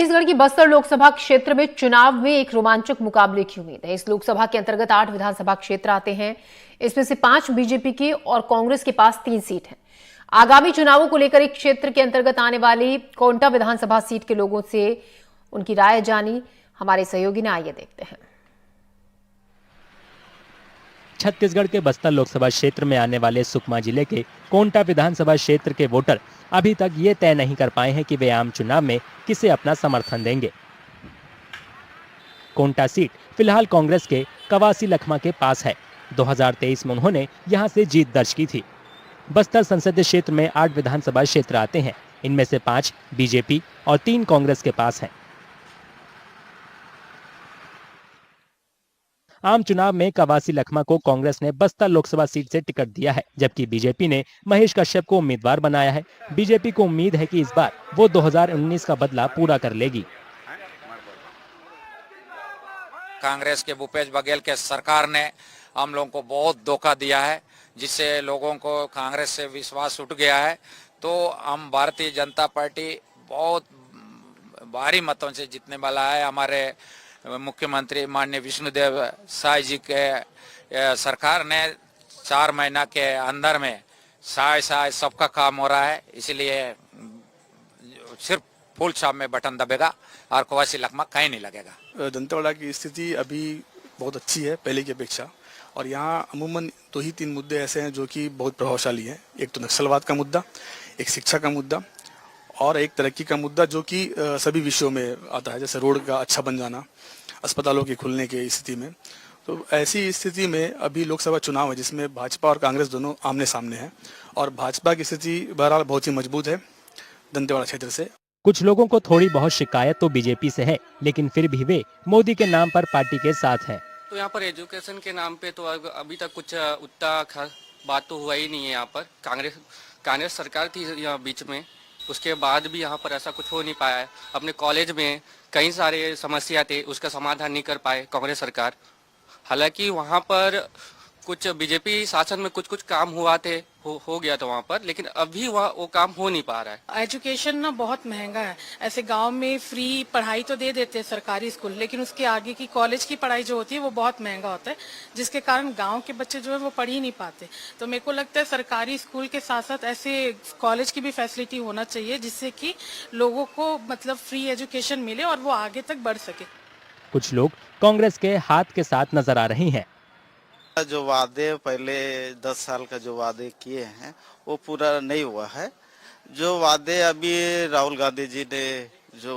छत्तीसगढ़ की बस्तर लोकसभा क्षेत्र में चुनाव में एक रोमांचक मुकाबले की उम्मीद है। इस लोकसभा के अंतर्गत 8 विधानसभा क्षेत्र आते हैं। इसमें से 5 बीजेपी के और कांग्रेस के पास 3 सीट हैं। आगामी चुनावों को लेकर एक क्षेत्र के अंतर्गत आने वाली कोंटा विधानसभा सीट के लोगों से उनकी राय जानी हमारे सहयोगी ने। आइए देखते हैं। छत्तीसगढ़ के बस्तर लोकसभा क्षेत्र में आने वाले सुकमा जिले के कोंटा विधानसभा क्षेत्र के वोटर अभी तक ये तय नहीं कर पाए हैं कि वे आम चुनाव में किसे अपना समर्थन देंगे। कोंटा सीट फिलहाल कांग्रेस के कवासी लखमा के पास है। 2023 में उन्होंने यहां से जीत दर्ज की थी। बस्तर संसदीय क्षेत्र में 8 विधानसभा क्षेत्र आते हैं। इनमें से 5 बीजेपी और 3 कांग्रेस के पास हैं। आम चुनाव में कवासी लखमा को कांग्रेस ने बस्तर लोकसभा सीट से टिकट दिया है, जबकि बीजेपी ने महेश कश्यप को उम्मीदवार बनाया है। बीजेपी को उम्मीद है कि इस बार वो 2019 का बदला पूरा कर लेगी। कांग्रेस के भूपेश बघेल के सरकार ने हम लोगों को बहुत धोखा दिया है, जिससे लोगों को कांग्रेस से विश्वास उठ गया है। तो हम भारतीय जनता पार्टी बहुत भारी मतों से जीतने वाला है। हमारे मुख्यमंत्री माननीय विष्णुदेव साय जी के सरकार ने 4 महीना के अंदर में साय सबका काम हो रहा है। इसलिए सिर्फ फूल छाप में बटन दबेगा और कवासी लखमा कहीं नहीं लगेगा। दंतेवाड़ा की स्थिति अभी बहुत अच्छी है पहले की अपेक्षा, और यहाँ अमूमन 2 ही 3 मुद्दे ऐसे हैं जो कि बहुत प्रभावशाली हैं। एक तो नक्सलवाद का मुद्दा, एक शिक्षा का मुद्दा और एक तरक्की का मुद्दा, जो कि सभी विषयों में आता है, जैसे रोड का अच्छा बन जाना, अस्पतालों के खुलने की स्थिति में। तो ऐसी स्थिति में अभी लोकसभा चुनाव है जिसमें भाजपा और कांग्रेस दोनों आमने सामने हैं, और भाजपा की स्थिति बहरहाल बहुत ही मजबूत है दंतेवाड़ा क्षेत्र से। कुछ लोगों को थोड़ी बहुत शिकायत तो बीजेपी से है, लेकिन फिर भी वे मोदी के नाम पर पार्टी के साथ हैं। तो यहाँ पर एजुकेशन के नाम पे तो अभी तक कुछ उतना खास बात तो हुआ ही नहीं है। यहाँ पर कांग्रेस सरकार थी यहाँ बीच में, उसके बाद भी यहाँ पर ऐसा कुछ हो नहीं पाया है। अपने कॉलेज में कई सारे समस्या थे, उसका समाधान नहीं कर पाए कांग्रेस सरकार। हालांकि वहाँ पर कुछ बीजेपी शासन में कुछ काम हुआ थे, हो गया था वहाँ पर, लेकिन अभी वो काम हो नहीं पा रहा है। एजुकेशन ना बहुत महंगा है। ऐसे गांव में फ्री पढ़ाई तो दे देते हैं सरकारी स्कूल, लेकिन उसके आगे की कॉलेज की पढ़ाई जो होती है वो बहुत महंगा होता है, जिसके कारण गांव के बच्चे जो है वो पढ़ ही नहीं पाते। तो मेरे को लगता है सरकारी स्कूल के साथ साथ ऐसे कॉलेज की भी फैसिलिटी होना चाहिए, जिससे कि लोगों को मतलब फ्री एजुकेशन मिले और वो आगे तक बढ़ सके। कुछ लोग कांग्रेस के हाथ के साथ नजर आ रही हैं। जो वादे पहले 10 साल का जो वादे किए हैं वो पूरा नहीं हुआ है। जो वादे अभी राहुल गांधी जी ने जो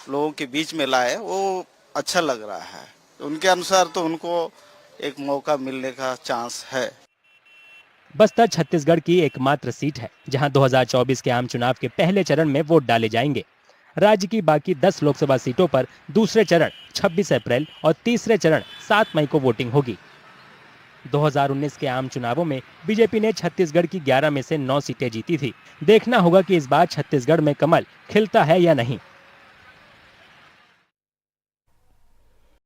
लोगों के बीच में लाए वो अच्छा लग रहा है। उनके अनुसार तो उनको एक मौका मिलने का चांस है। बस्तर छत्तीसगढ़ की एकमात्र सीट है जहां 2024 के आम चुनाव के पहले चरण में वोट डाले जाएंगे। राज्य की बाकी 10 लोकसभा सीटों पर दूसरे चरण 26 अप्रैल और तीसरे चरण 7 मई को वोटिंग होगी। 2019 के आम चुनावों में बीजेपी ने छत्तीसगढ़ की 11 में से 9 सीटें जीती थी। देखना होगा कि इस बार छत्तीसगढ़ में कमल खिलता है या नहीं।